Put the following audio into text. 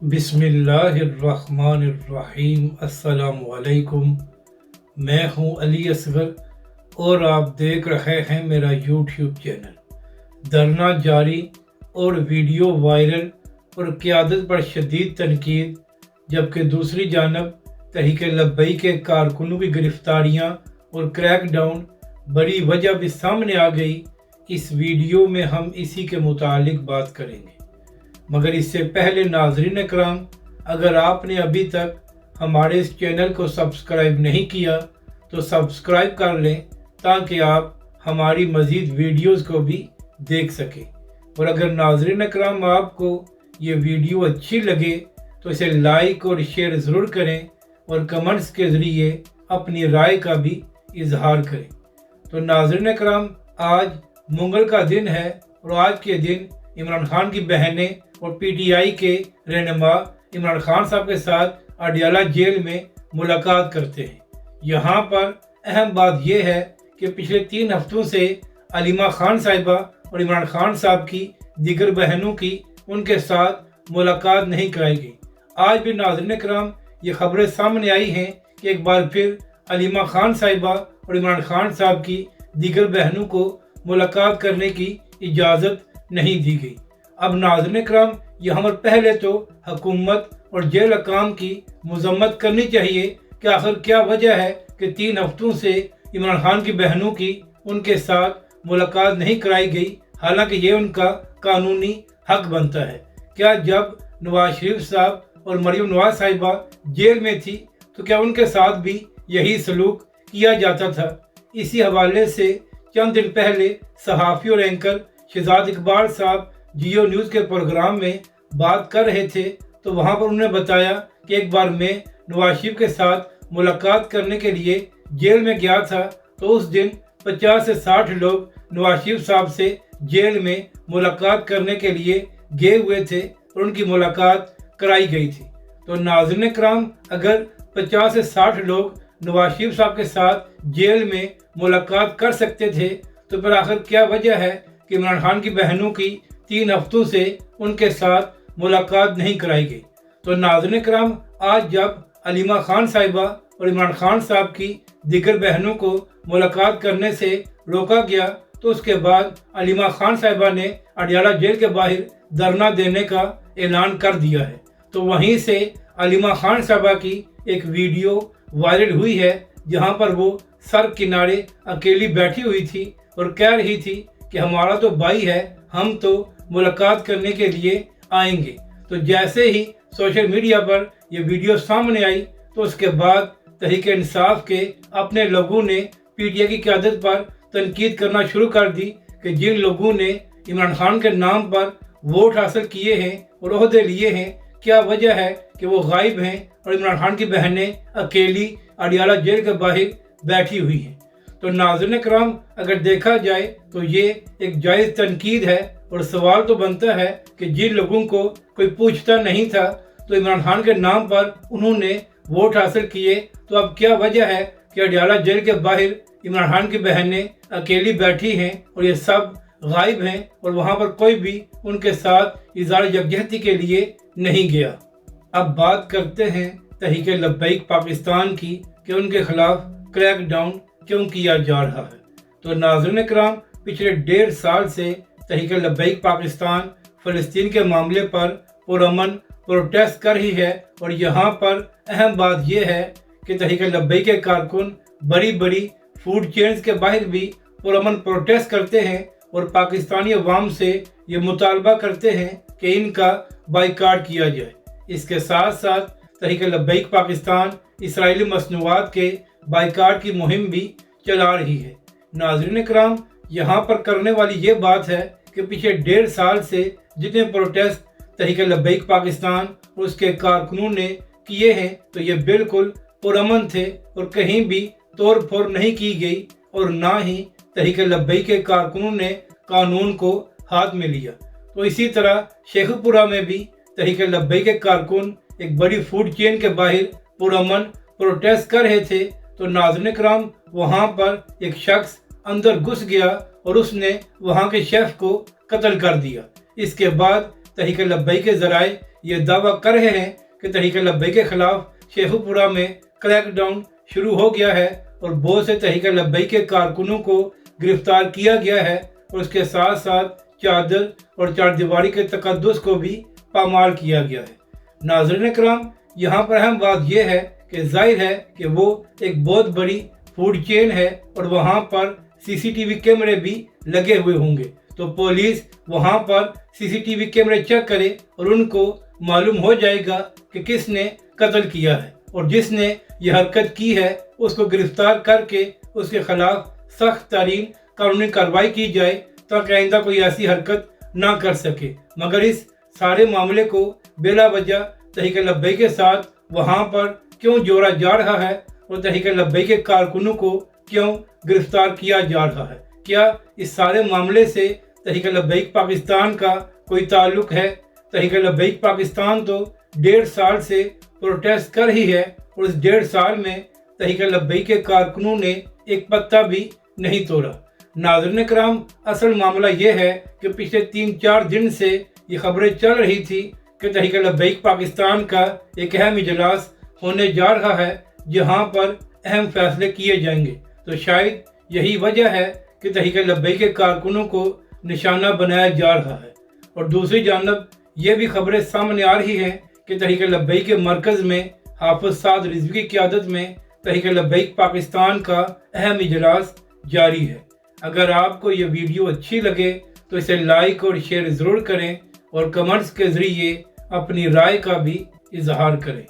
बिस्मिल्लाहिर्रहमानिर्रहीम। अस्सलाम वालेकुम। मैं हूं अली असगर और आप देख रहे हैं मेरा यूट्यूब चैनल। धरना जारी और वीडियो वायरल और क़यादत पर शदीद तनकीद, जबकि दूसरी जानब तहरीक लब्बैक के कारकुनों की गिरफ्तारियां और क्रैक डाउन बड़ी वजह भी सामने आ गई। इस वीडियो में हम इसी के मुतालिक बात करेंगे, मगर इससे पहले नाज़रीन इकराम, अगर आपने अभी तक हमारे इस चैनल को सब्सक्राइब नहीं किया तो सब्सक्राइब कर लें ताकि आप हमारी मज़ीद वीडियोस को भी देख सकें। और अगर नाज़रीन इकराम आपको ये वीडियो अच्छी लगे तो इसे लाइक और शेयर ज़रूर करें और कमेंट्स के ज़रिए अपनी राय का भी इजहार करें। तो नाज़रीन इकराम, आज मंगल का दिन है और आज के दिन इमरान खान की बहनें और पीटीआई के रहनुमा इमरान खान साहब के साथ अडयाला जेल में मुलाकात करते हैं। यहाँ पर अहम बात यह है कि पिछले 3 हफ्तों से अलीमा खान साहिबा और इमरान खान साहब की दीगर बहनों की उनके साथ मुलाकात नहीं कराई गई। आज भी नाज़रीन कराम, ये खबरें सामने आई हैं कि एक बार फिर अलीमा खान साहिबा और इमरान खान साहब की दीगर बहनों को मुलाकात करने की इजाज़त नहीं दी गई। अब नाज़रीन कराम, यहाँ पर पहले तो हुकूमत और जेल अकाम की मजम्मत करनी चाहिए कि आखिर क्या वजह है कि 3 हफ्तों से इमरान खान की बहनों की उनके साथ मुलाकात नहीं कराई गई, हालांकि ये उनका कानूनी हक बनता है। क्या जब नवाज शरीफ साहब और मरीम नवाज साहिबा जेल में थी तो क्या उनके साथ भी यही सलूक किया जाता था? इसी हवाले से चंद दिन पहले सहाफ़ी और एंकर शहजाद इकबाल साहब जियो न्यूज़ के प्रोग्राम में बात कर रहे थे, तो वहां पर उन्होंने बताया कि एक बार मैं नवाज शरीफ के साथ मुलाकात करने के लिए जेल में गया था, तो उस दिन 50 से 60 लोग नवाज शरीफ साहब से जेल में मुलाकात करने के लिए गए हुए थे और उनकी मुलाकात कराई गई थी। तो नाज़रीन कराम, अगर 50 से 60 लोग नवाज शरीफ साहब के साथ जेल में मुलाकात कर सकते थे, तो फिर आखिर क्या वजह है कि इमरान खान की बहनों की 3 हफ्तों से उनके साथ मुलाकात नहीं कराई गई? तो नाज़रीन कराम, आज जब अलीमा खान साहिबा और इमरान खान साहब की दीगर बहनों को मुलाकात करने से रोका गया, तो उसके बाद अलीमा खान साहिबा ने अडयाला जेल के बाहर धरना देने का ऐलान कर दिया है। तो वहीं से अलीमा खान साहिबा की एक वीडियो वायरल हुई है, जहां पर वो सर किनारे अकेली बैठी हुई थी और कह रही थी कि हमारा तो भाई है, हम तो मुलाकात करने के लिए आएंगे। तो जैसे ही सोशल मीडिया पर यह वीडियो सामने आई, तो उसके बाद तहरीक इंसाफ के अपने लोगों ने पीटीआई की क़यादत पर तनकीद करना शुरू कर दी कि जिन लोगों ने इमरान खान के नाम पर वोट हासिल किए हैं और ओहदे लिए हैं, क्या वजह है कि वो गायब हैं और इमरान खान की बहनें अकेली अडयाला जेल के बाहर बैठी हुई हैं। तो नाज़रीन कराम, अगर देखा जाए तो ये एक जायज़ तनकीद है और सवाल तो बनता है कि जिन लोगों को कोई पूछता नहीं था तो इमरान खान के नाम पर उन्होंने वोट हासिल किए, तो अब क्या वजह है कि अडयाला जेल के बाहर इमरान खान की बहनें अकेली बैठी हैं और ये सब गायब हैं और वहाँ पर कोई भी उनके साथ इज़हार यकजहती के लिए नहीं गया। अब बात करते हैं तहरीक लब्बैक पाकिस्तान की कि उनके खिलाफ क्रैक डाउन क्यों किया जा रहा है। तो नाज़रीन कराम, पिछले 1.5 साल से तहरीक लब्बैक पाकिस्तान फ़लस्तीन के मामले पर पुरअमन प्रोटेस्ट कर रही है और यहाँ पर अहम बात यह है कि तहरीक लब्बैक के कारकुन बड़ी बड़ी फूड चेन्स के बाहर भी पुरअमन प्रोटेस्ट करते हैं और पाकिस्तानी अवाम से ये मुतालबा करते हैं कि इनका बाइकाट किया जाए। इसके साथ साथ तहरीक लब्बैक पाकिस्तान इसराइली मसनूआत के बाइकाट की मुहिम भी चला रही है। नाज़रीन कराम, यहाँ पर करने वाली ये बात है कि पिछले 1.5 साल से जितने प्रोटेस्ट तहरीक लब्बैक पाकिस्तान और उसके कारकुनों ने किए हैं, तो ये बिल्कुल पुरअमन थे और कहीं भी तोड़ फोड़ नहीं की गई और ना ही तहरीक लब्बैक के कारकुनों ने कानून को हाथ में लिया। तो इसी तरह शेखपुरा में भी तहरीक लब्बैक के कारकुन एक बड़ी फूड चेन के बाहर पुरअमन प्रोटेस्ट कर रहे थे, तो नाज़रीन कराम, वहाँ पर एक शख्स अंदर घुस गया और उसने वहाँ के शेफ को कत्ल कर दिया। इसके बाद तहरीक लब्बैक के ज़राए یہ دعویٰ کر رہے ہیں کہ تحریک لبیک کے خلاف شیخو پورہ میں کریک ڈاؤن شروع ہو گیا ہے اور بہت سے تحریک لبیک کے کارکنوں کو گرفتار کیا گیا ہے اور اس کے ساتھ ساتھ چادر اور چار دیواری کے تقدس کو بھی پامال کیا گیا ہے۔ ناظرین کرام، یہاں پر اہم بات یہ ہے کہ ظاہر ہے کہ وہ ایک بہت بڑی فوڈ چین ہے اور وہاں پر سی سی ٹی وی کیمرے بھی لگے ہوئے ہوں گے، تو پولیس وہاں پر سی سی ٹی وی کیمرے چیک کرے اور ان کو معلوم ہو جائے گا کہ کس نے قتل کیا ہے، اور جس نے یہ حرکت کی ہے اس کو گرفتار کر کے اس کے خلاف سخت ترین قانونی کارروائی کی جائے تاکہ آئندہ کوئی ایسی حرکت نہ کر سکے۔ مگر اس سارے معاملے کو بلا وجہ تحریک لبیک کے ساتھ وہاں پر کیوں جوڑا جا رہا ہے اور تحریک لبیک کے کارکنوں کو کیوں گرفتار کیا جا رہا ہے؟ کیا اس سارے معاملے سے تحریک لبیک پاکستان کا کوئی تعلق ہے؟ تحریک لبیک پاکستان تو 1.5 سال سے پروٹیسٹ کر رہی ہے اور اس 1.5 سال میں تحریک لبیک کے کارکنوں نے ایک پتا بھی نہیں توڑا۔ ناظرین کرام، اصل معاملہ یہ ہے کہ پچھلے 3-4 دن سے یہ خبریں چل رہی تھی کہ تحریک لبیک پاکستان کا ایک اہم اجلاس ہونے جا رہا ہے جہاں پر اہم فیصلے کیے جائیں گے، تو شاید یہی وجہ ہے کہ تحریک لبیک کے کارکنوں کو نشانہ بنایا جا رہا ہے۔ اور دوسری جانب یہ بھی خبریں سامنے آ رہی ہیں کہ تحریک لبیک کے مرکز میں حافظ سعد رضوی کی قیادت میں تحریک لبیک پاکستان کا اہم اجلاس جاری ہے۔ اگر آپ کو یہ ویڈیو اچھی لگے تو اسے لائک اور شیئر ضرور کریں اور کمنٹس کے ذریعے اپنی رائے کا بھی اظہار کریں۔